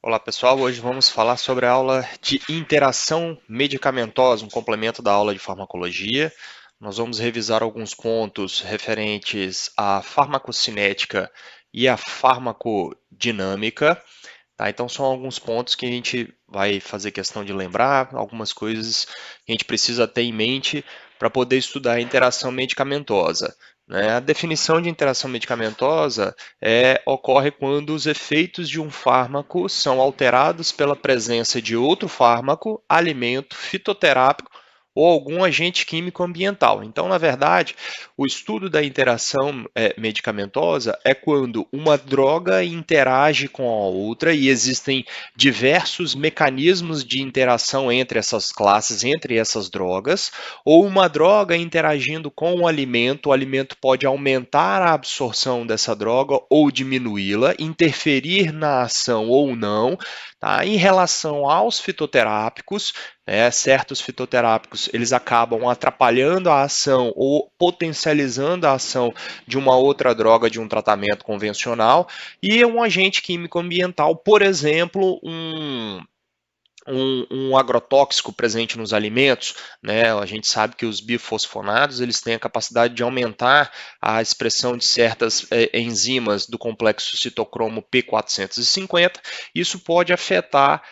Olá pessoal, hoje vamos falar sobre a aula de interação medicamentosa, um complemento da aula de farmacologia. Nós vamos revisar alguns pontos referentes à farmacocinética e à farmacodinâmica. Tá? Então são alguns pontos que a gente vai fazer questão de lembrar, algumas coisas que a gente precisa ter em mente para poder estudar a interação medicamentosa. Né? A definição de interação medicamentosa ocorre quando os efeitos de um fármaco são alterados pela presença de outro fármaco, alimento, fitoterápico ou algum agente químico ambiental. Então, na verdade, o estudo da interação medicamentosa é quando uma droga interage com a outra e existem diversos mecanismos de interação entre essas classes, entre essas drogas, ou uma droga interagindo com o alimento pode aumentar a absorção dessa droga ou diminuí-la, interferir na ação ou não. Tá? Em relação aos fitoterápicos, certos fitoterápicos eles acabam atrapalhando a ação ou potencializando a ação de uma outra droga de um tratamento convencional, e um agente químico ambiental, por exemplo, um agrotóxico presente nos alimentos, né? A gente sabe que os bifosfonados eles têm a capacidade de aumentar a expressão de certas enzimas do complexo citocromo P450. Isso pode afetar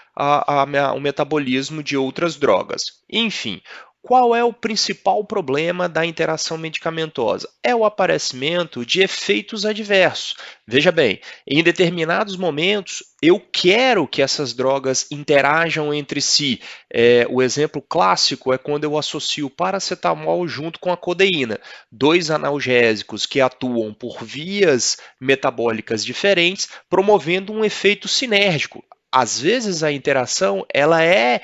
o metabolismo de outras drogas. Enfim, qual é o principal problema da interação medicamentosa? É o aparecimento de efeitos adversos. Veja bem, em determinados momentos, eu quero que essas drogas interajam entre si. O exemplo clássico é quando eu associo o paracetamol junto com a codeína, dois analgésicos que atuam por vias metabólicas diferentes, promovendo um efeito sinérgico. Às vezes a interação ela é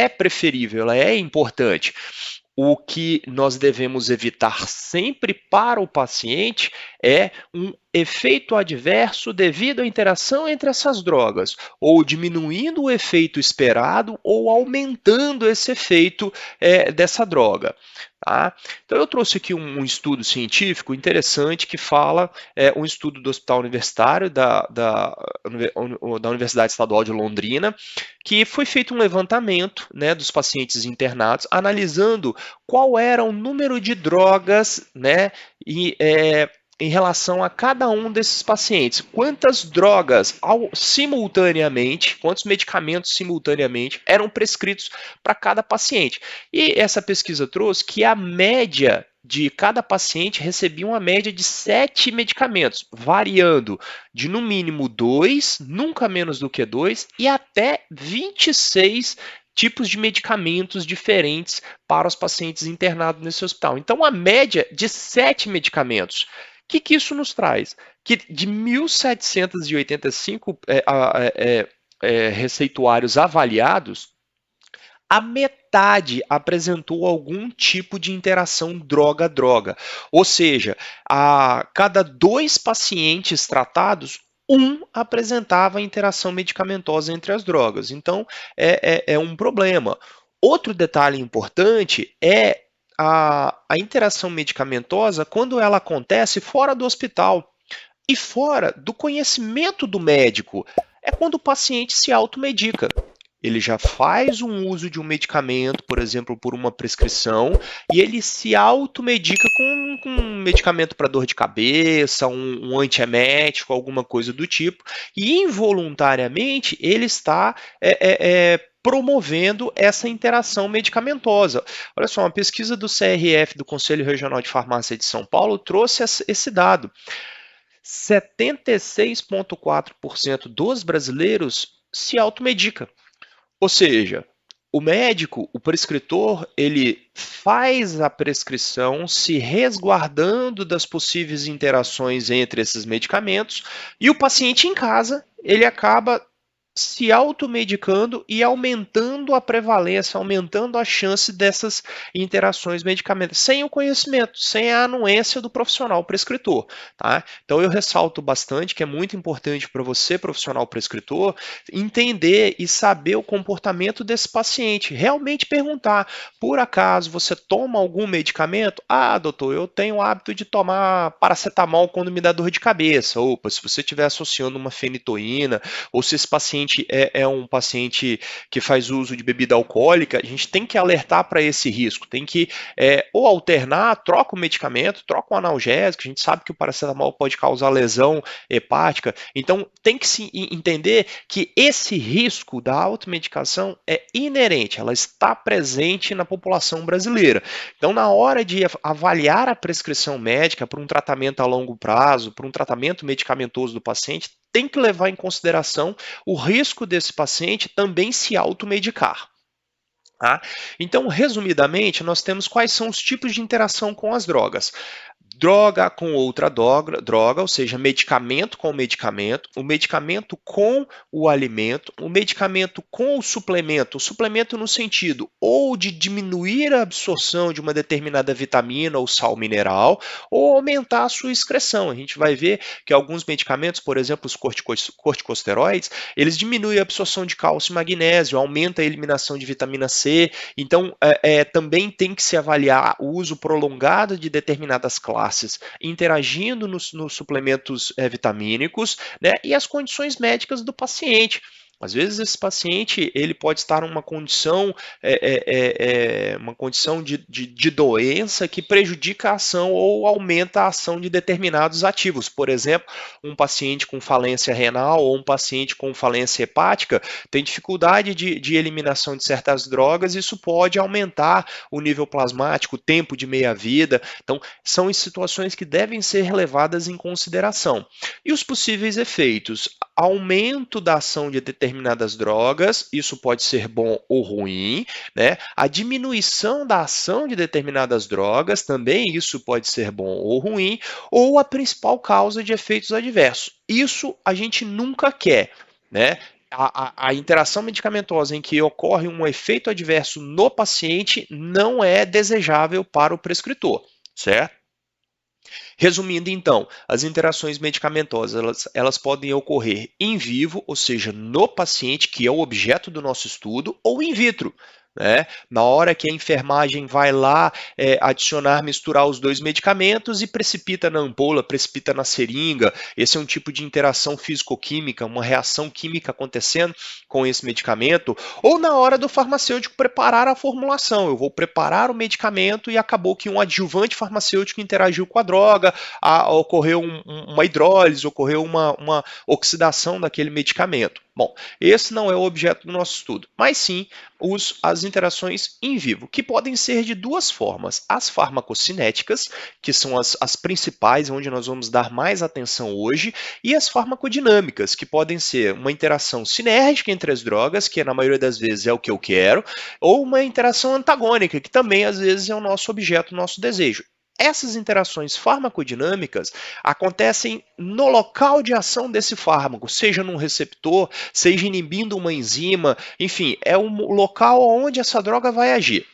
preferível, ela é importante. O que nós devemos evitar sempre para o paciente é um efeito adverso devido à interação entre essas drogas, ou diminuindo o efeito esperado ou aumentando esse efeito dessa droga. Tá? Então eu trouxe aqui um estudo científico interessante que fala, um estudo do Hospital Universitário da Universidade Estadual de Londrina, que foi feito um levantamento, né, dos pacientes internados, analisando qual era o número de drogas, né, em relação a cada um desses pacientes. Quantas drogas simultaneamente, quantos medicamentos simultaneamente eram prescritos para cada paciente. E essa pesquisa trouxe que a média de cada paciente recebia uma média de 7 medicamentos, variando de no mínimo 2, nunca menos do que 2, e até 26 tipos de medicamentos diferentes para os pacientes internados nesse hospital. Então, a média de 7 medicamentos. O que isso nos traz? Que de 1.785 receituários avaliados, a metade apresentou algum tipo de interação droga-droga. Ou seja, a cada 2 pacientes tratados, um apresentava interação medicamentosa entre as drogas. Então, é um problema. Outro detalhe importante é a interação medicamentosa quando ela acontece fora do hospital e fora do conhecimento do médico. É quando o paciente se automedica. Ele já faz um uso de um medicamento, por exemplo, por uma prescrição, e ele se automedica com um medicamento para dor de cabeça, um antiemético, alguma coisa do tipo, e involuntariamente ele está promovendo essa interação medicamentosa. Olha só, uma pesquisa do CRF, do Conselho Regional de Farmácia de São Paulo, trouxe esse dado. 76,4% dos brasileiros se automedica. Ou seja, o médico, o prescritor, ele faz a prescrição se resguardando das possíveis interações entre esses medicamentos, e o paciente em casa, ele acaba se automedicando e aumentando a prevalência, aumentando a chance dessas interações medicamentos, sem o conhecimento, sem a anuência do profissional prescritor. Tá? Então eu ressalto bastante que é muito importante para você, profissional prescritor, entender e saber o comportamento desse paciente, realmente perguntar, por acaso você toma algum medicamento? Ah, doutor, eu tenho o hábito de tomar paracetamol quando me dá dor de cabeça. Opa, se você estiver associando uma fenitoína, ou se esse paciente paciente é um paciente que faz uso de bebida alcoólica, a gente tem que alertar para esse risco, tem que ou alternar, troca o medicamento, troca o analgésico, a gente sabe que o paracetamol pode causar lesão hepática, então tem que se entender que esse risco da automedicação é inerente, ela está presente na população brasileira. Então, na hora de avaliar a prescrição médica para um tratamento a longo prazo, para um tratamento medicamentoso do paciente, tem que levar em consideração o risco desse paciente também se automedicar. Tá? Então, resumidamente, nós temos quais são os tipos de interação com as drogas. Droga com outra droga, ou seja, medicamento com o medicamento com o alimento, o medicamento com o suplemento no sentido ou de diminuir a absorção de uma determinada vitamina ou sal mineral, ou aumentar a sua excreção. A gente vai ver que alguns medicamentos, por exemplo, os corticosteroides, eles diminuem a absorção de cálcio e magnésio, aumenta a eliminação de vitamina C, então também tem que se avaliar o uso prolongado de determinadas classes interagindo nos suplementos vitamínicos, né, e as condições médicas do paciente. Às vezes esse paciente ele pode estar numa condição, uma condição de doença que prejudica a ação ou aumenta a ação de determinados ativos. Por exemplo, um paciente com falência renal ou um paciente com falência hepática tem dificuldade de eliminação de certas drogas, isso pode aumentar o nível plasmático, o tempo de meia-vida. Então, são situações que devem ser levadas em consideração. E os possíveis efeitos? Aumento da ação de determinadas drogas, isso pode ser bom ou ruim, né? A diminuição da ação de determinadas drogas, também isso pode ser bom ou ruim, ou a principal causa de efeitos adversos. Isso a gente nunca quer, né? A interação medicamentosa em que ocorre um efeito adverso no paciente não é desejável para o prescritor, certo? Resumindo, então, as interações medicamentosas elas podem ocorrer in vivo, ou seja, no paciente, que é o objeto do nosso estudo, ou in vitro. Né? Na hora que a enfermagem vai lá misturar os dois medicamentos e precipita na ampola, precipita na seringa. Esse é um tipo de interação físico-química, uma reação química acontecendo com esse medicamento. Ou na hora do farmacêutico preparar a formulação. Eu vou preparar o medicamento e acabou que um adjuvante farmacêutico interagiu com a droga, ocorreu uma hidrólise, ocorreu uma oxidação daquele medicamento. Bom, esse não é o objeto do nosso estudo, mas sim as interações in vivo, que podem ser de duas formas. As farmacocinéticas, que são as principais, onde nós vamos dar mais atenção hoje, e as farmacodinâmicas, que podem ser uma interação sinérgica entre as drogas, que na maioria das vezes é o que eu quero, ou uma interação antagônica, que também às vezes é o nosso objeto, o nosso desejo. Essas interações farmacodinâmicas acontecem no local de ação desse fármaco, seja num receptor, seja inibindo uma enzima, enfim, é o local onde essa droga vai agir.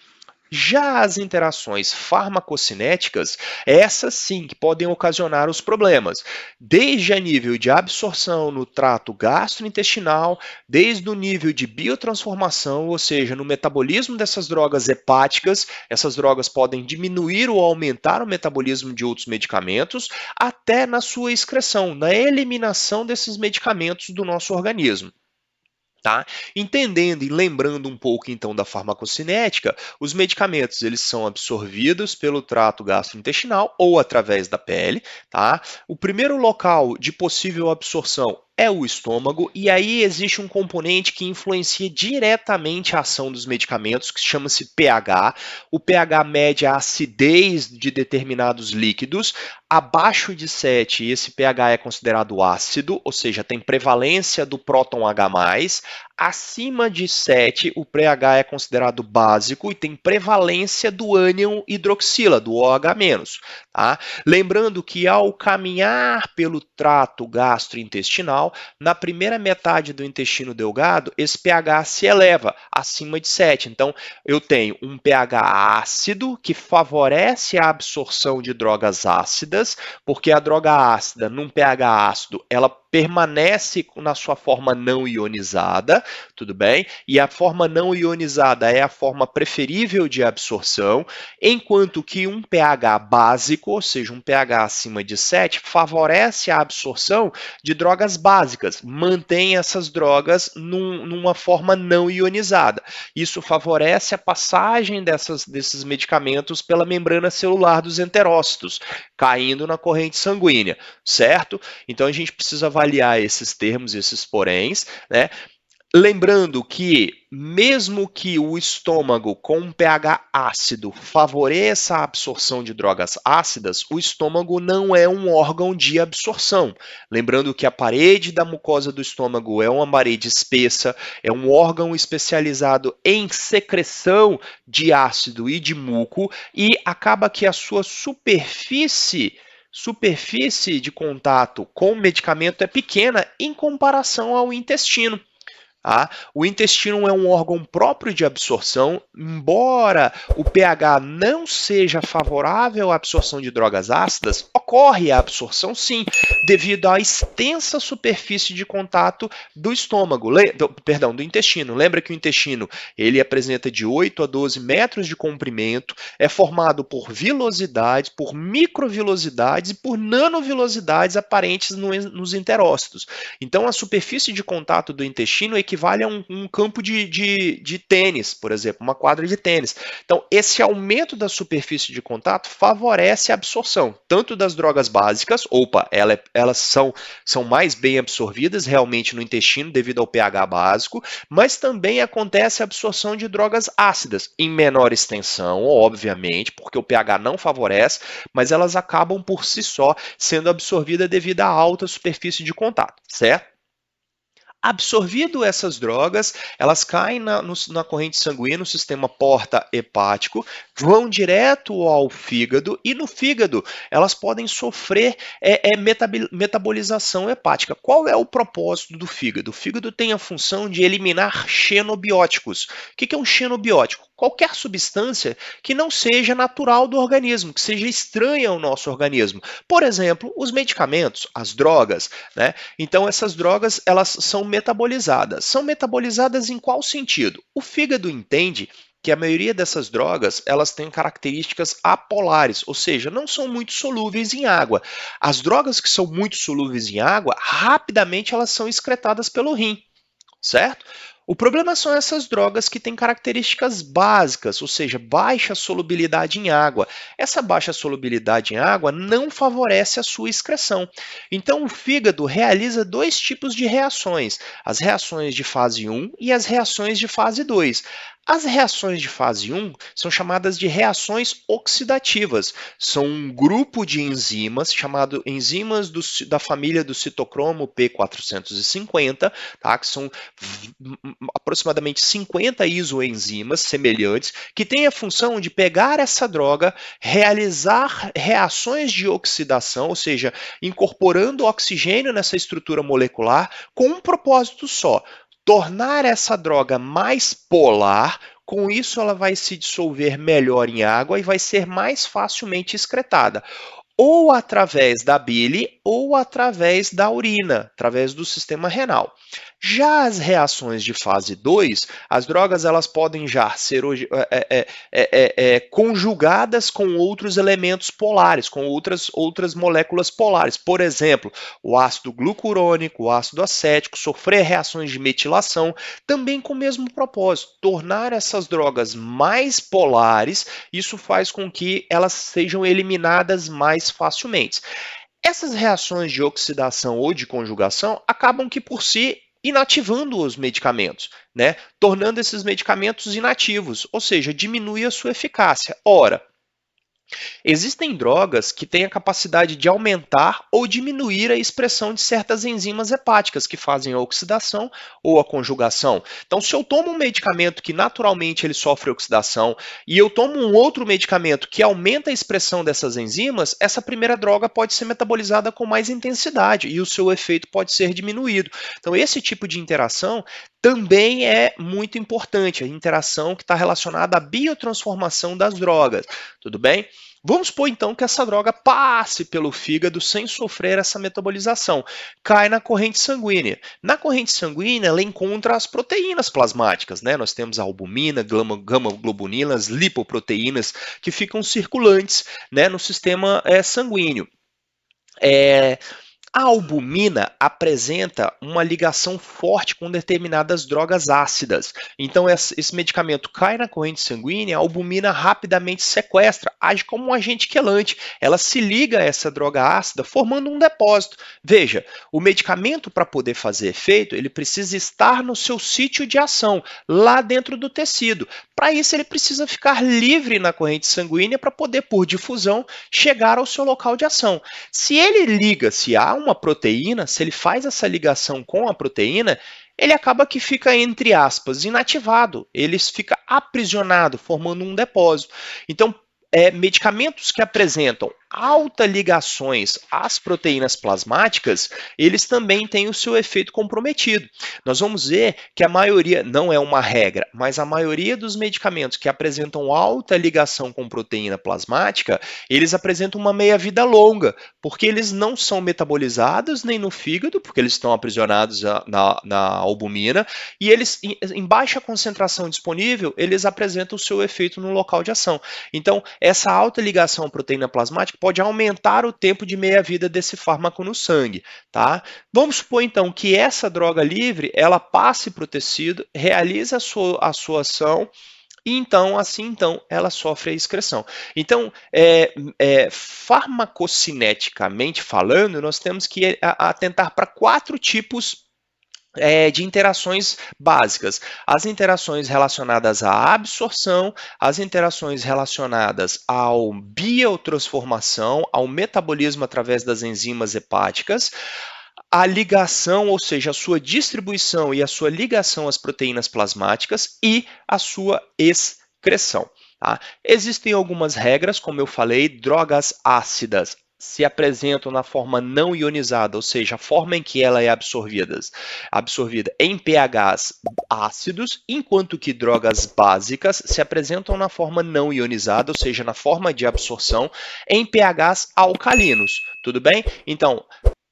Já as interações farmacocinéticas, essas sim que podem ocasionar os problemas, desde a nível de absorção no trato gastrointestinal, desde o nível de biotransformação, ou seja, no metabolismo dessas drogas hepáticas, essas drogas podem diminuir ou aumentar o metabolismo de outros medicamentos, até na sua excreção, na eliminação desses medicamentos do nosso organismo. Tá? Entendendo e lembrando um pouco então da farmacocinética, os medicamentos eles são absorvidos pelo trato gastrointestinal ou através da pele. Tá? O primeiro local de possível absorção é o estômago, e aí existe um componente que influencia diretamente a ação dos medicamentos, que chama-se pH. O pH mede a acidez de determinados líquidos. Abaixo de 7, esse pH é considerado ácido, ou seja, tem prevalência do próton H+. Acima de 7, o pH é considerado básico e tem prevalência do ânion hidroxila, do OH-. Tá? Lembrando que ao caminhar pelo trato gastrointestinal, na primeira metade do intestino delgado, esse pH se eleva acima de 7. Então, eu tenho um pH ácido que favorece a absorção de drogas ácidas, porque a droga ácida, num pH ácido, ela permanece na sua forma não ionizada, tudo bem? E a forma não ionizada é a forma preferível de absorção, enquanto que um pH básico, ou seja, um pH acima de 7, favorece a absorção de drogas básicas, mantém essas drogas numa forma não ionizada. Isso favorece a passagem desses medicamentos pela membrana celular dos enterócitos, caindo na corrente sanguínea, certo? Então a gente precisa avaliar esses termos, esses poréns, né? Lembrando que, mesmo que o estômago com um pH ácido favoreça a absorção de drogas ácidas, o estômago não é um órgão de absorção. Lembrando que a parede da mucosa do estômago é uma parede espessa, é um órgão especializado em secreção de ácido e de muco, e acaba que a sua superfície de contato com o medicamento é pequena em comparação ao intestino. O intestino é um órgão próprio de absorção, embora o pH não seja favorável à absorção de drogas ácidas, ocorre a absorção sim, devido à extensa superfície de contato do estômago, do intestino. Lembra que o intestino ele apresenta de 8 a 12 metros de comprimento, é formado por vilosidades, por microvilosidades e por nanovilosidades aparentes nos enterócitos. Então a superfície de contato do intestino equivale a um campo de tênis, por exemplo, uma quadra de tênis. Então, esse aumento da superfície de contato favorece a absorção, tanto das drogas básicas, elas são mais bem absorvidas realmente no intestino devido ao pH básico, mas também acontece a absorção de drogas ácidas, em menor extensão, obviamente, porque o pH não favorece, mas elas acabam por si só sendo absorvidas devido à alta superfície de contato, certo? Absorvido essas drogas, elas caem na corrente sanguínea, no sistema porta-hepático, vão direto ao fígado e no fígado elas podem sofrer metabolização hepática. Qual é o propósito do fígado? O fígado tem a função de eliminar xenobióticos. O que é um xenobiótico? Qualquer substância que não seja natural do organismo, que seja estranha ao nosso organismo. Por exemplo, os medicamentos, as drogas, né? Então essas drogas, elas são metabolizadas. São metabolizadas em qual sentido? O fígado entende que a maioria dessas drogas, elas têm características apolares, ou seja, não são muito solúveis em água. As drogas que são muito solúveis em água, rapidamente elas são excretadas pelo rim, certo? O problema são essas drogas que têm características básicas, ou seja, baixa solubilidade em água. Essa baixa solubilidade em água não favorece a sua excreção. Então, o fígado realiza dois tipos de reações, as reações de fase 1 e as reações de fase 2. As reações de fase 1 são chamadas de reações oxidativas. São um grupo de enzimas, chamado enzimas da família do citocromo P450, tá? Que são aproximadamente 50 isoenzimas semelhantes, que têm a função de pegar essa droga, realizar reações de oxidação, ou seja, incorporando oxigênio nessa estrutura molecular, com um propósito só: tornar essa droga mais polar. Com isso, ela vai se dissolver melhor em água e vai ser mais facilmente excretada, ou através da bile ou através da urina, através do sistema renal. Já as reações de fase 2, as drogas elas podem já ser conjugadas com outros elementos polares, com outras moléculas polares. Por exemplo, o ácido glucurônico, o ácido acético, sofrer reações de metilação, também com o mesmo propósito, tornar essas drogas mais polares. Isso faz com que elas sejam eliminadas mais facilmente. Essas reações de oxidação ou de conjugação acabam que por si inativando os medicamentos, né? Tornando esses medicamentos inativos, ou seja, diminui a sua eficácia. Ora, existem drogas que têm a capacidade de aumentar ou diminuir a expressão de certas enzimas hepáticas que fazem a oxidação ou a conjugação. Então, se eu tomo um medicamento que naturalmente ele sofre oxidação e eu tomo um outro medicamento que aumenta a expressão dessas enzimas, essa primeira droga pode ser metabolizada com mais intensidade e o seu efeito pode ser diminuído. Então, esse tipo de interação também é muito importante, a interação que está relacionada à biotransformação das drogas, tudo bem? Vamos supor então que essa droga passe pelo fígado sem sofrer essa metabolização, cai na corrente sanguínea. Na corrente sanguínea, ela encontra as proteínas plasmáticas, né? Nós temos a albumina, gama-globulina, lipoproteínas que ficam circulantes, né, no sistema sanguíneo. A albumina apresenta uma ligação forte com determinadas drogas ácidas. Então, esse medicamento cai na corrente sanguínea, a albumina rapidamente sequestra, age como um agente quelante. Ela se liga a essa droga ácida, formando um depósito. Veja, o medicamento, para poder fazer efeito, ele precisa estar no seu sítio de ação, lá dentro do tecido. Para isso, ele precisa ficar livre na corrente sanguínea para poder, por difusão, chegar ao seu local de ação. Se ele liga, se há uma proteína, se ele faz essa ligação com a proteína, ele acaba que fica, entre aspas, inativado, ele fica aprisionado, formando um depósito. Então, medicamentos que apresentam altas ligações às proteínas plasmáticas, eles também têm o seu efeito comprometido. Nós vamos ver que a maioria, não é uma regra, mas a maioria dos medicamentos que apresentam alta ligação com proteína plasmática, eles apresentam uma meia-vida longa, porque eles não são metabolizados nem no fígado, porque eles estão aprisionados na albumina, e eles, em baixa concentração disponível, eles apresentam o seu efeito no local de ação. Então, essa alta ligação à proteína plasmática pode aumentar o tempo de meia-vida desse fármaco no sangue, tá? Vamos supor, então, que essa droga livre, ela passe para o tecido, realize a sua ação, e então, ela sofre a excreção. Então, farmacocineticamente falando, nós temos que atentar para 4 tipos de interações básicas. As interações relacionadas à absorção, as interações relacionadas ao biotransformação, ao metabolismo através das enzimas hepáticas, a ligação, ou seja, a sua distribuição e a sua ligação às proteínas plasmáticas e a sua excreção. Tá? Existem algumas regras, como eu falei, drogas ácidas se apresentam na forma não ionizada, ou seja, a forma em que ela é absorvida em pHs ácidos, enquanto que drogas básicas se apresentam na forma não ionizada, ou seja, na forma de absorção em pHs alcalinos. Tudo bem? Então,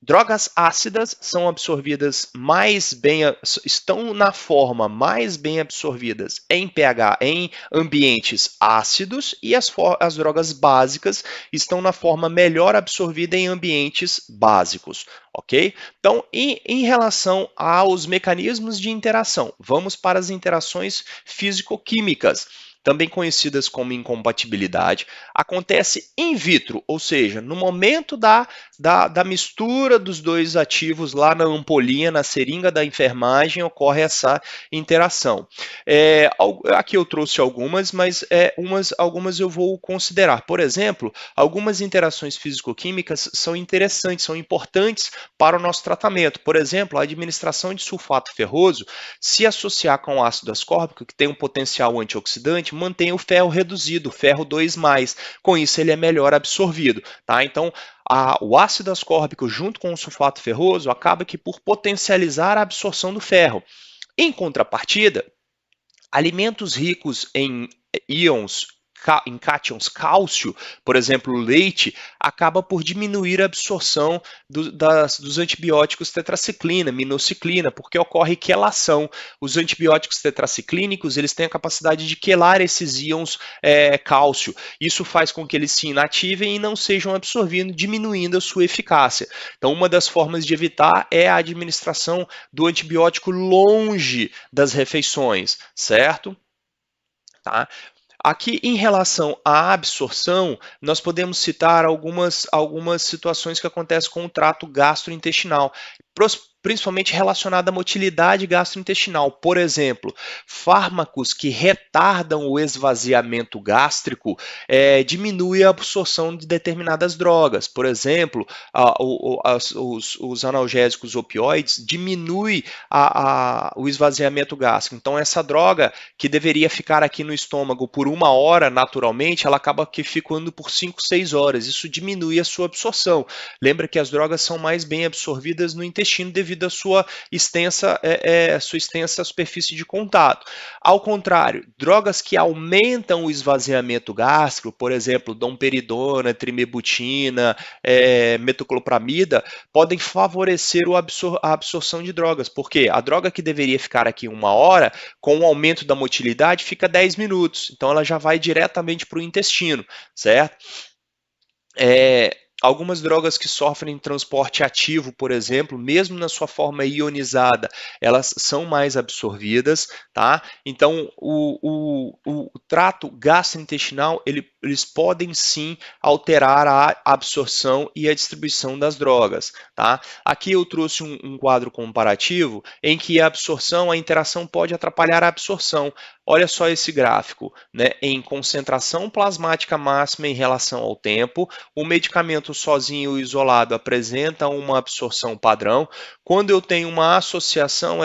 drogas ácidas são absorvidas estão na forma mais bem absorvidas em pH, em ambientes ácidos, e as drogas básicas estão na forma melhor absorvida em ambientes básicos, ok? Então, em relação aos mecanismos de interação, vamos para as interações físico-químicas, também conhecidas como incompatibilidade, acontece in vitro, ou seja, no momento da mistura dos dois ativos lá na ampolinha, na seringa da enfermagem, ocorre essa interação. Aqui eu trouxe algumas, mas algumas eu vou considerar. Por exemplo, algumas interações físico-químicas são interessantes, são importantes para o nosso tratamento. Por exemplo, a administração de sulfato ferroso, se associar com o ácido ascórbico, que tem um potencial antioxidante, mantém o ferro reduzido, o ferro 2+. Com isso, ele é melhor absorvido. Tá? Então, o ácido ascórbico junto com o sulfato ferroso acaba que por potencializar a absorção do ferro. Em contrapartida, alimentos ricos em íons, em cátions cálcio, por exemplo, o leite, acaba por diminuir a absorção dos antibióticos tetraciclina, minociclina, porque ocorre quelação. Os antibióticos tetraciclínicos, eles têm a capacidade de quelar esses íons cálcio. Isso faz com que eles se inativem e não sejam absorvidos, diminuindo a sua eficácia. Então, uma das formas de evitar é a administração do antibiótico longe das refeições, certo? Tá? Aqui, em relação à absorção, nós podemos citar algumas situações que acontecem com o trato gastrointestinal, principalmente relacionada à motilidade gastrointestinal. Por exemplo, fármacos que retardam o esvaziamento gástrico diminuem a absorção de determinadas drogas. Por exemplo, os analgésicos opioides diminuem o esvaziamento gástrico. Então, essa droga que deveria ficar aqui no estômago por 1 hora, naturalmente, ela acaba aqui ficando por 5, 6 horas. Isso diminui a sua absorção. Lembra que as drogas são mais bem absorvidas no intestino devido devido à sua sua extensa superfície de contato. Ao contrário, drogas que aumentam o esvaziamento gástrico, por exemplo, domperidona, trimebutina, metoclopramida, podem favorecer a absorção de drogas, porque a droga que deveria ficar aqui 1 hora, com o aumento da motilidade, fica 10 minutos, então ela já vai diretamente para o intestino, certo? Algumas drogas que sofrem transporte ativo, por exemplo, mesmo na sua forma ionizada, elas são mais absorvidas, tá? Então, o trato gastrointestinal, eles podem sim alterar a absorção e a distribuição das drogas, tá? Aqui eu trouxe um quadro comparativo em que a absorção, a interação pode atrapalhar a absorção. Olha só esse gráfico, né? Em concentração plasmática máxima em relação ao tempo, o medicamento sozinho ou isolado apresenta uma absorção padrão. Quando eu tenho uma associação,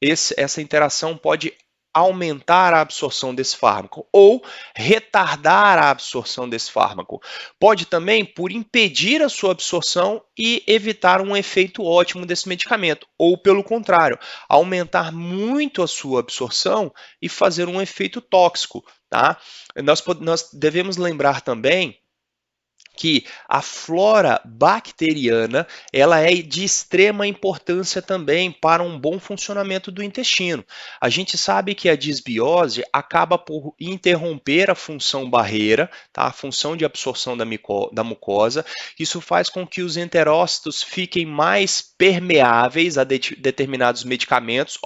essa interação pode aumentar a absorção desse fármaco ou retardar a absorção desse fármaco. Pode também por impedir a sua absorção e evitar um efeito ótimo desse medicamento, ou pelo contrário, aumentar muito a sua absorção e fazer um efeito tóxico, tá? Nós devemos lembrar também que a flora bacteriana ela é de extrema importância também para um bom funcionamento do intestino. A gente sabe que a disbiose acaba por interromper a função barreira, tá? A função de absorção da mucosa. Isso faz com que os enterócitos fiquem mais permeáveis a determinados medicamentos,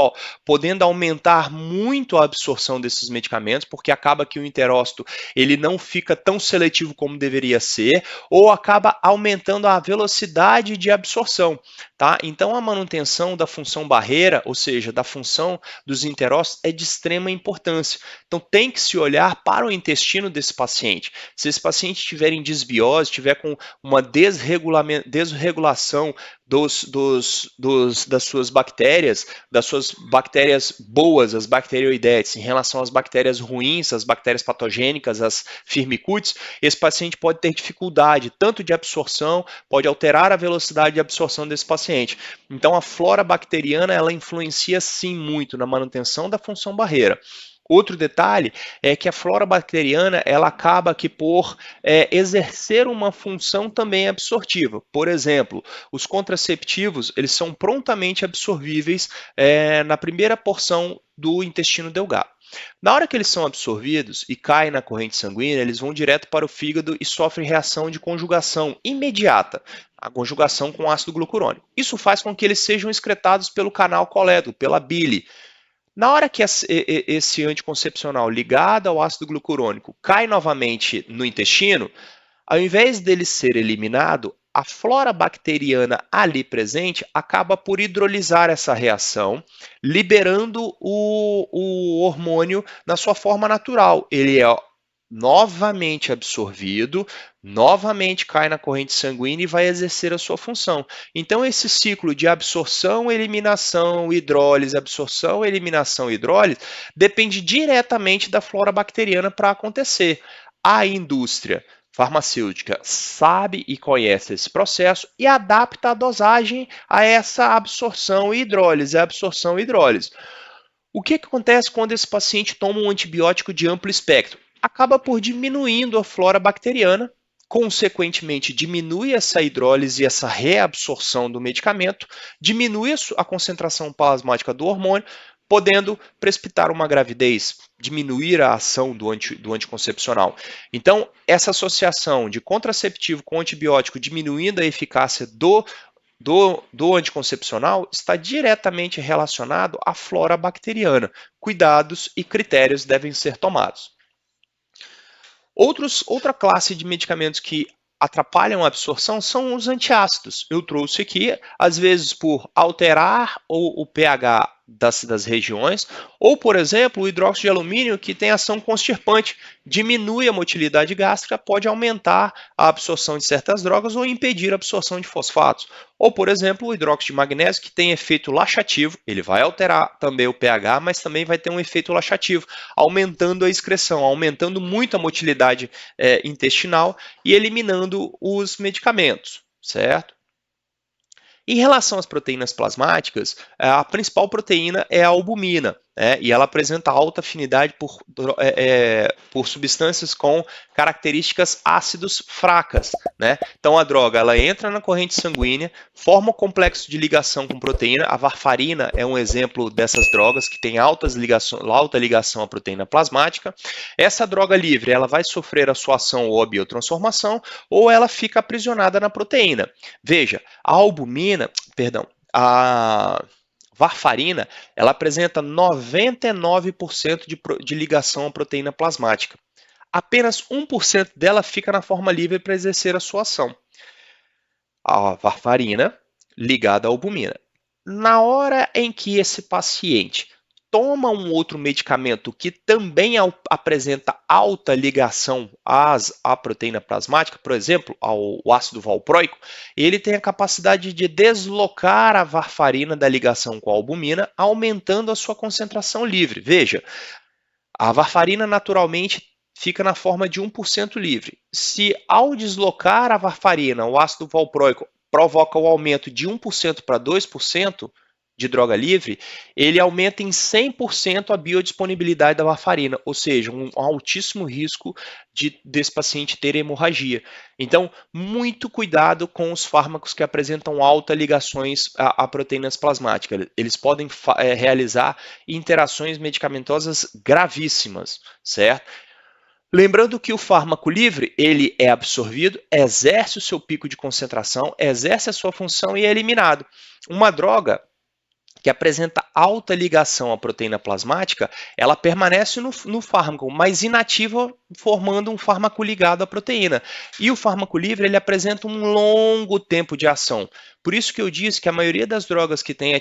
podendo aumentar muito a absorção desses medicamentos, porque acaba que o enterócito ele não fica tão seletivo como deveria ser, ou acaba aumentando a velocidade de absorção, tá? Então a manutenção da função barreira, ou seja, da função dos enterócitos, é de extrema importância. Então tem que se olhar para o intestino desse paciente. Se esse paciente estiver em disbiose, estiver com uma desregulação das suas bactérias boas, as bacteroidetes, em relação às bactérias ruins, as bactérias patogênicas, as firmicutes, esse paciente pode ter dificuldade tanto de absorção, pode alterar a velocidade de absorção desse paciente. Então a flora bacteriana ela influencia sim muito na manutenção da função barreira. Outro detalhe é que a flora bacteriana ela acaba que por exercer uma função também absortiva. Por exemplo, os contraceptivos eles são prontamente absorvíveis na primeira porção do intestino delgado. Na hora que eles são absorvidos e caem na corrente sanguínea, eles vão direto para o fígado e sofrem reação de conjugação imediata, a conjugação com ácido glucurônico. Isso faz com que eles sejam excretados pelo canal colédoco, pela bile. Na hora que esse anticoncepcional ligado ao ácido glucurônico cai novamente no intestino, ao invés dele ser eliminado, a flora bacteriana ali presente acaba por hidrolisar essa reação, liberando o hormônio na sua forma natural. Ele é novamente absorvido, novamente cai na corrente sanguínea e vai exercer a sua função. Então, esse ciclo de absorção, eliminação, hidrólise, absorção, eliminação, hidrólise, depende diretamente da flora bacteriana para acontecer. A indústria farmacêutica sabe e conhece esse processo e adapta a dosagem a essa absorção e hidrólise, O que acontece quando esse paciente toma um antibiótico de amplo espectro? Acaba por diminuindo a flora bacteriana, consequentemente diminui essa hidrólise e essa reabsorção do medicamento, diminui a concentração plasmática do hormônio, podendo precipitar uma gravidez, diminuir a ação do anticoncepcional. Então, essa associação de contraceptivo com antibiótico diminuindo a eficácia do anticoncepcional está diretamente relacionado à flora bacteriana. Cuidados e critérios devem ser tomados. Outra classe de medicamentos que atrapalham a absorção são os antiácidos. Eu trouxe aqui, às vezes por alterar o pH das regiões, ou, por exemplo, o hidróxido de alumínio, que tem ação constipante, diminui a motilidade gástrica, pode aumentar a absorção de certas drogas ou impedir a absorção de fosfatos. Ou, por exemplo, o hidróxido de magnésio, que tem efeito laxativo, ele vai alterar também o pH, mas também vai ter um efeito laxativo, aumentando a excreção, aumentando muito a motilidade intestinal e eliminando os medicamentos, certo? Em relação às proteínas plasmáticas, a principal proteína é a albumina, né? E ela apresenta alta afinidade por substâncias com características ácidos fracas, né? Então a droga ela entra na corrente sanguínea, forma um complexo de ligação com proteína. A varfarina é um exemplo dessas drogas que tem alta ligação à proteína plasmática. Essa droga livre ela vai sofrer a sua ação ou a biotransformação, ou ela fica aprisionada na proteína. Veja, a varfarina, ela apresenta 99% de ligação à proteína plasmática. Apenas 1% dela fica na forma livre para exercer a sua ação. A varfarina ligada à albumina. Na hora em que esse paciente toma um outro medicamento que também apresenta alta ligação à proteína plasmática, por exemplo, ao ácido valproico, ele tem a capacidade de deslocar a varfarina da ligação com a albumina, aumentando a sua concentração livre. Veja, a varfarina naturalmente fica na forma de 1% livre. Se ao deslocar a varfarina, o ácido valproico provoca o aumento de 1% para 2%, de droga livre, ele aumenta em 100% a biodisponibilidade da varfarina, ou seja, um altíssimo risco desse paciente ter hemorragia. Então, muito cuidado com os fármacos que apresentam altas ligações a proteínas plasmáticas. Eles podem realizar interações medicamentosas gravíssimas, certo? Lembrando que o fármaco livre, ele é absorvido, exerce o seu pico de concentração, exerce a sua função e é eliminado. Uma droga que apresenta alta ligação à proteína plasmática, ela permanece no fármaco, mas inativa, formando um fármaco ligado à proteína. E o fármaco livre, ele apresenta um longo tempo de ação. Por isso que eu disse que a maioria das drogas que têm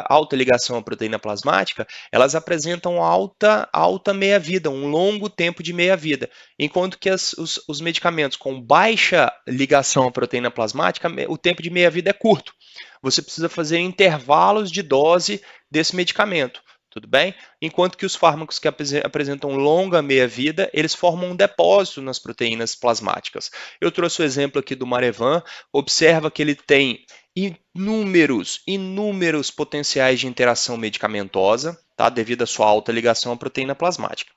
alta ligação à proteína plasmática, elas apresentam alta meia-vida, um longo tempo de meia-vida. Enquanto que os medicamentos com baixa ligação à proteína plasmática, o tempo de meia-vida é curto. Você precisa fazer intervalos de dose desse medicamento, tudo bem? Enquanto que os fármacos que apresentam longa meia-vida, eles formam um depósito nas proteínas plasmáticas. Eu trouxe o exemplo aqui do Marevan, observa que ele tem inúmeros potenciais de interação medicamentosa, tá? Devido à sua alta ligação à proteína plasmática.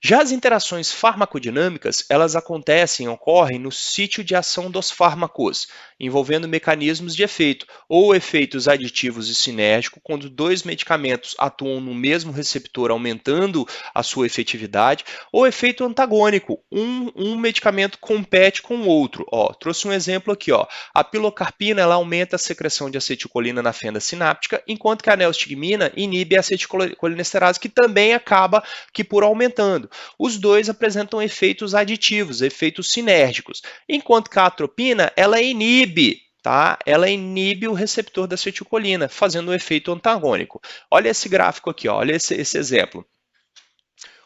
Já as interações farmacodinâmicas, elas ocorrem no sítio de ação dos fármacos, envolvendo mecanismos de efeito, ou efeitos aditivos e sinérgicos, quando dois medicamentos atuam no mesmo receptor, aumentando a sua efetividade, ou efeito antagônico, um medicamento compete com o outro. Trouxe um exemplo aqui. A pilocarpina ela aumenta a secreção de acetilcolina na fenda sináptica, enquanto que a neostigmina inibe a acetilcolinesterase, que também acaba por aumentando. Os dois apresentam efeitos aditivos, efeitos sinérgicos, enquanto que a atropina ela inibe, tá? Ela inibe o receptor da acetilcolina, fazendo um efeito antagônico. Olha esse gráfico aqui, olha esse exemplo.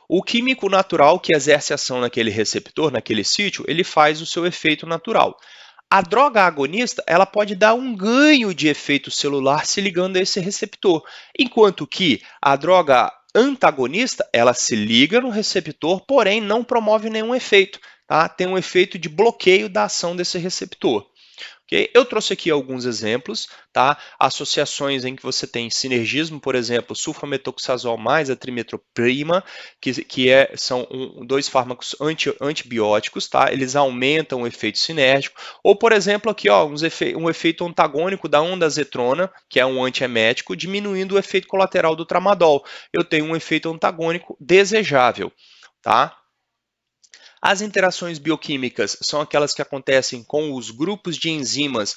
O químico natural que exerce ação naquele receptor, naquele sítio, ele faz o seu efeito natural. A droga agonista ela pode dar um ganho de efeito celular se ligando a esse receptor, enquanto que a droga antagonista, ela se liga no receptor, porém não promove nenhum efeito, tá? Tem um efeito de bloqueio da ação desse receptor. Okay? Eu trouxe aqui alguns exemplos, tá? Associações em que você tem sinergismo, por exemplo, sulfametoxazol mais a trimetroprima, são dois fármacos antibióticos, tá? Eles aumentam o efeito sinérgico. Ou, por exemplo, aqui um efeito antagônico da ondansetrona, que é um antiemético, diminuindo o efeito colateral do tramadol. Eu tenho um efeito antagônico desejável, tá? As interações bioquímicas são aquelas que acontecem com os grupos de enzimas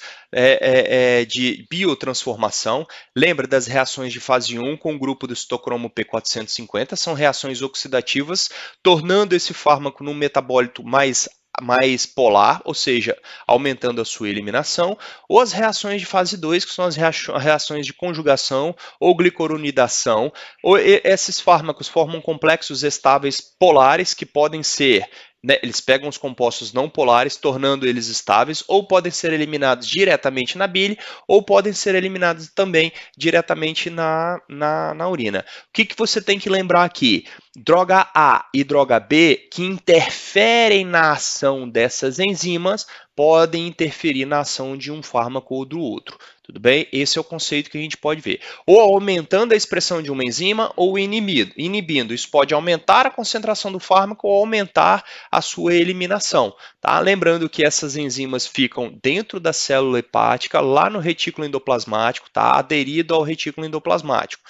de biotransformação. Lembra das reações de fase 1 com o grupo do citocromo P450? São reações oxidativas, tornando esse fármaco num metabólito mais polar, ou seja, aumentando a sua eliminação, ou as reações de fase 2, que são as reações de conjugação ou glicoronidação. Esses fármacos formam complexos estáveis polares que podem ser eles pegam os compostos não polares, tornando eles estáveis, ou podem ser eliminados diretamente na bile, ou podem ser eliminados também diretamente na urina. O que você tem que lembrar aqui? Droga A e droga B, que interferem na ação dessas enzimas, podem interferir na ação de um fármaco ou do outro. Tudo bem? Esse é o conceito que a gente pode ver. Ou aumentando a expressão de uma enzima ou inibindo. Isso pode aumentar a concentração do fármaco ou aumentar a sua eliminação. Tá? Lembrando que essas enzimas ficam dentro da célula hepática, lá no retículo endoplasmático, tá? Aderido ao retículo endoplasmático.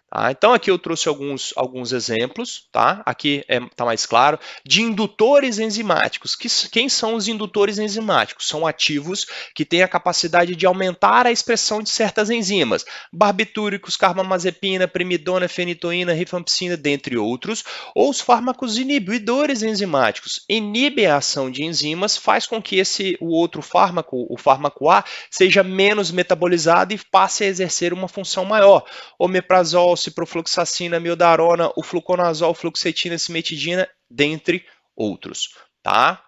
Tá? Então, aqui eu trouxe alguns exemplos, tá? Aqui está mais claro, de indutores enzimáticos. Quem são os indutores enzimáticos? São ativos que têm a capacidade de aumentar a expressão de certas enzimas, barbitúricos, carbamazepina, primidona, fenitoína, rifampicina, dentre outros, ou os fármacos inibidores enzimáticos. Inibem a ação de enzimas, faz com que o outro fármaco, o fármaco A, seja menos metabolizado e passe a exercer uma função maior. Omeprazol, ciprofloxacina, amiodarona, o fluconazol, fluoxetina, cimetidina, dentre outros, tá?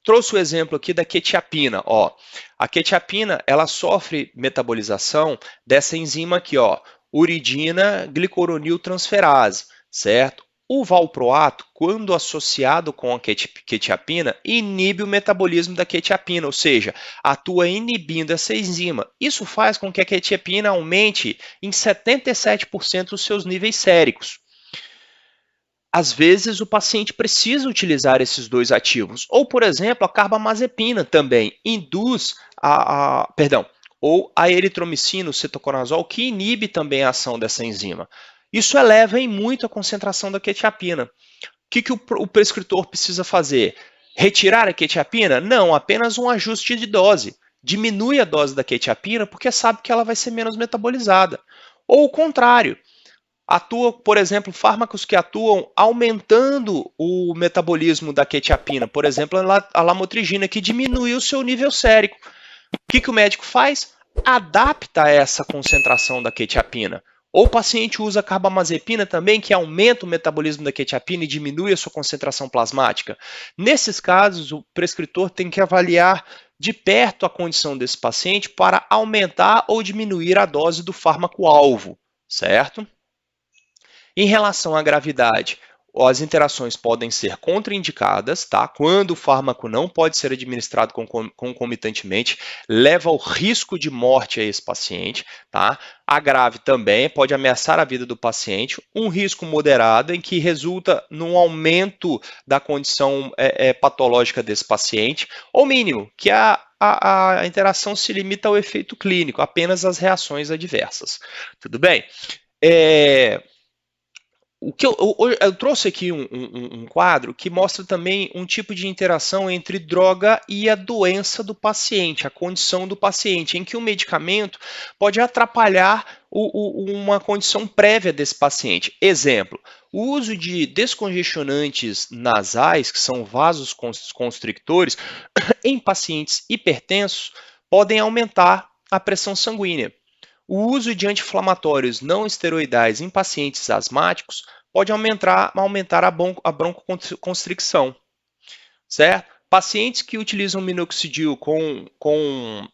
Trouxe o exemplo aqui da quetiapina, ó. A quetiapina, ela sofre metabolização dessa enzima aqui, ó, uridina glicoroniltransferase, certo? O valproato, quando associado com a quetiapina, inibe o metabolismo da quetiapina, ou seja, atua inibindo essa enzima. Isso faz com que a quetiapina aumente em 77% os seus níveis séricos. Às vezes, o paciente precisa utilizar esses dois ativos. Ou, por exemplo, a carbamazepina também induz ou a eritromicina, o cetoconazol, que inibe também a ação dessa enzima. Isso eleva em muito a concentração da quetiapina. O que o prescritor precisa fazer? Retirar a quetiapina? Não, apenas um ajuste de dose. Diminui a dose da quetiapina porque sabe que ela vai ser menos metabolizada. Ou o contrário, atua, por exemplo, fármacos que atuam aumentando o metabolismo da quetiapina. Por exemplo, a lamotrigina, que diminui o seu nível sérico. O que o médico faz? Adapta essa concentração da quetiapina. Ou o paciente usa carbamazepina também, que aumenta o metabolismo da quetiapina e diminui a sua concentração plasmática. Nesses casos, o prescritor tem que avaliar de perto a condição desse paciente para aumentar ou diminuir a dose do fármaco-alvo, certo? Em relação à gravidade, as interações podem ser contraindicadas, tá? Quando o fármaco não pode ser administrado concomitantemente, leva ao risco de morte a esse paciente, tá? A grave também pode ameaçar a vida do paciente, um risco moderado em que resulta num aumento da condição patológica desse paciente, ou mínimo, que a interação se limita ao efeito clínico, apenas às reações adversas. Tudo bem? Eu trouxe aqui um quadro que mostra também um tipo de interação entre droga e a doença do paciente, a condição do paciente, em que o medicamento pode atrapalhar uma condição prévia desse paciente. Exemplo, o uso de descongestionantes nasais, que são vasos constrictores, em pacientes hipertensos, podem aumentar a pressão sanguínea. O uso de anti-inflamatórios não esteroidais em pacientes asmáticos pode aumentar a broncoconstricção, certo? Pacientes que utilizam minoxidil com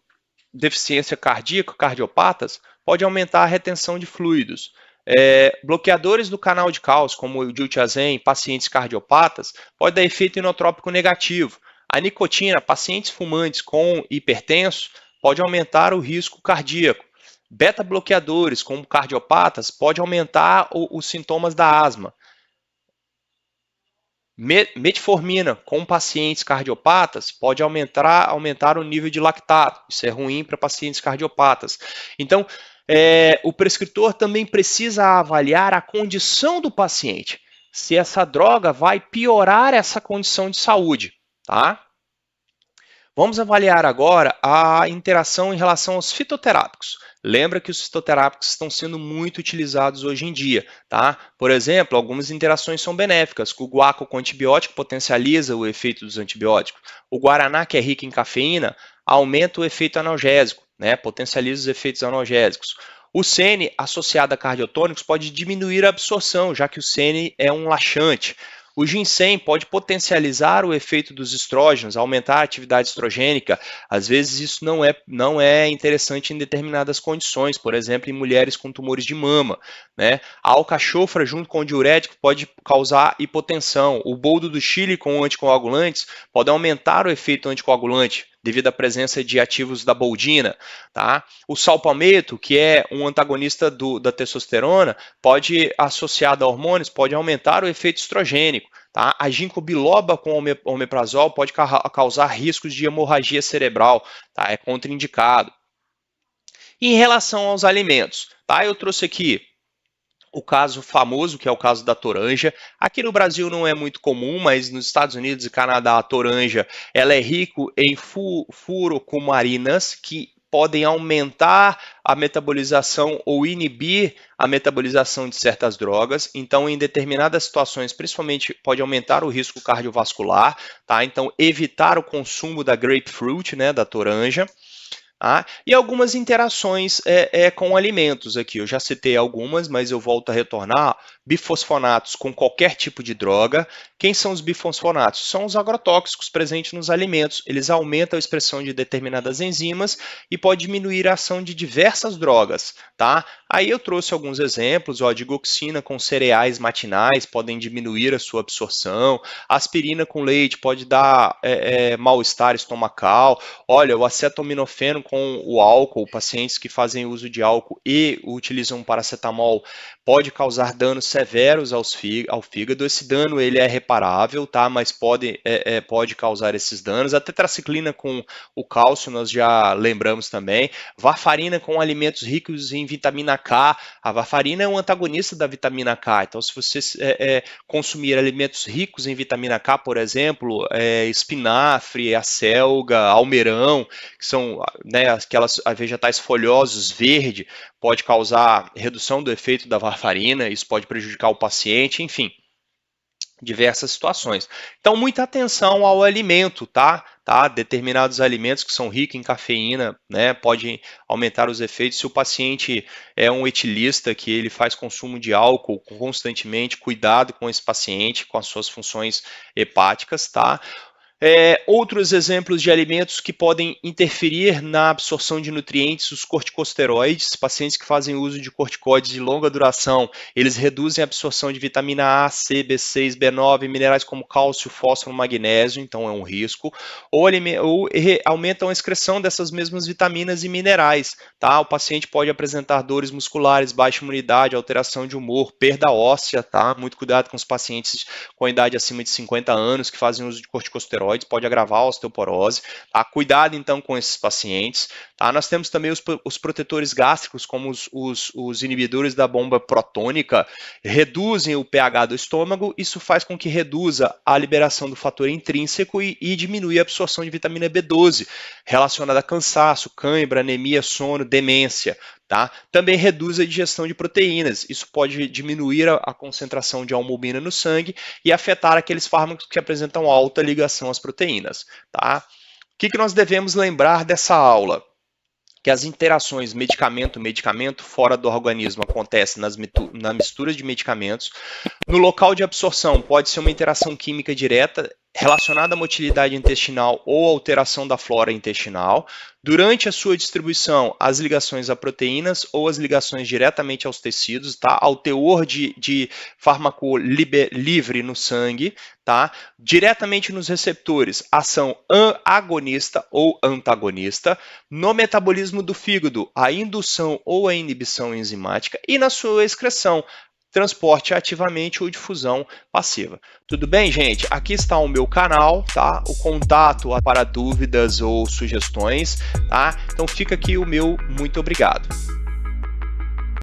deficiência cardíaca, cardiopatas, pode aumentar a retenção de fluidos. Bloqueadores do canal de cálcio, como o diltiazem em pacientes cardiopatas, pode dar efeito inotrópico negativo. A nicotina, pacientes fumantes com hipertensos, pode aumentar o risco cardíaco. Beta-bloqueadores, como cardiopatas, pode aumentar os sintomas da asma. Metformina, com pacientes cardiopatas, pode aumentar o nível de lactato. Isso é ruim para pacientes cardiopatas. Então, o prescritor também precisa avaliar a condição do paciente, se essa droga vai piorar essa condição de saúde, tá? Vamos avaliar agora a interação em relação aos fitoterápicos. Lembra que os fitoterápicos estão sendo muito utilizados hoje em dia, tá? Por exemplo, algumas interações são benéficas. O guaco com antibiótico potencializa o efeito dos antibióticos. O guaraná, que é rico em cafeína, aumenta o efeito analgésico, né? Potencializa os efeitos analgésicos. O sene, associado a cardiotônicos, pode diminuir a absorção, já que o sene é um laxante. O ginseng pode potencializar o efeito dos estrógenos, aumentar a atividade estrogênica. Às vezes isso não é interessante em determinadas condições, por exemplo, em mulheres com tumores de mama, né? A alcachofra junto com o diurético pode causar hipotensão. O boldo do Chile com anticoagulantes pode aumentar o efeito anticoagulante devido à presença de ativos da boldina, tá? O salpalmeto, que é um antagonista da testosterona, pode, associado a hormônios, pode aumentar o efeito estrogênico, tá? A ginkgo biloba com omeprazol pode causar riscos de hemorragia cerebral, tá? É contraindicado. E em relação aos alimentos, tá? Eu trouxe aqui o caso famoso, que é o caso da toranja. Aqui no Brasil não é muito comum, mas nos Estados Unidos e Canadá a toranja ela é rica em furocumarinas, que podem aumentar a metabolização ou inibir a metabolização de certas drogas. Então, em determinadas situações, principalmente, pode aumentar o risco cardiovascular, tá? Então, evitar o consumo da grapefruit, né, da toranja. E algumas interações com alimentos aqui. Eu já citei algumas, mas eu volto a retornar. Bifosfonatos com qualquer tipo de droga. Quem são os bifosfonatos? São os agrotóxicos presentes nos alimentos. Eles aumentam a expressão de determinadas enzimas e pode diminuir a ação de diversas drogas, tá? Aí eu trouxe alguns exemplos, ó, digoxina com cereais matinais podem diminuir a sua absorção. Aspirina com leite pode dar mal-estar estomacal. Olha, o acetaminofeno com o álcool, pacientes que fazem uso de álcool e utilizam paracetamol pode causar danos severos ao fígado. Esse dano ele é reparável, tá? Mas pode causar esses danos. A tetraciclina com o cálcio nós já lembramos também. Varfarina com alimentos ricos em vitamina K. A varfarina é um antagonista da vitamina K. Então, se você consumir alimentos ricos em vitamina K, por exemplo, espinafre, acelga, almeirão, que são, né, aquelas vegetais folhosos verde, pode causar redução do efeito da varfarina, isso pode prejudicar o paciente, enfim, diversas situações. Então, muita atenção ao alimento, tá? Determinados alimentos que são ricos em cafeína, né, podem aumentar os efeitos. Se o paciente é um etilista, que ele faz consumo de álcool constantemente, cuidado com esse paciente, com as suas funções hepáticas, tá? Outros exemplos de alimentos que podem interferir na absorção de nutrientes, os corticosteroides. Pacientes que fazem uso de corticoides de longa duração, eles reduzem a absorção de vitamina A, C, B6, B9, minerais como cálcio, fósforo, magnésio, então é um risco, ou aumentam a excreção dessas mesmas vitaminas e minerais, tá? O paciente pode apresentar dores musculares, baixa imunidade, alteração de humor, perda óssea, tá? Muito cuidado com os pacientes com idade acima de 50 anos que fazem uso de corticosteroides, pode agravar a osteoporose, tá? Cuidado então com esses pacientes, tá? Nós temos também os protetores gástricos, como os inibidores da bomba protônica, reduzem o pH do estômago. Isso faz com que reduza a liberação do fator intrínseco e diminui a absorção de vitamina B12, relacionada a cansaço, cãibra, anemia, sono, demência. Tá? Também reduz a digestão de proteínas. Isso pode diminuir a concentração de albumina no sangue e afetar aqueles fármacos que apresentam alta ligação às proteínas. Tá? O que nós devemos lembrar dessa aula? Que as interações medicamento-medicamento fora do organismo acontecem na mistura de medicamentos. No local de absorção pode ser uma interação química direta relacionada à motilidade intestinal ou alteração da flora intestinal. Durante a sua distribuição, as ligações a proteínas ou as ligações diretamente aos tecidos, tá? Ao teor de fármaco livre no sangue, tá? Diretamente nos receptores, ação agonista ou antagonista. No metabolismo do fígado, a indução ou a inibição enzimática. E na sua excreção, transporte ativamente ou difusão passiva. Tudo bem, gente? Aqui está o meu canal, tá? O contato para dúvidas ou sugestões, tá? Então fica aqui o meu muito obrigado.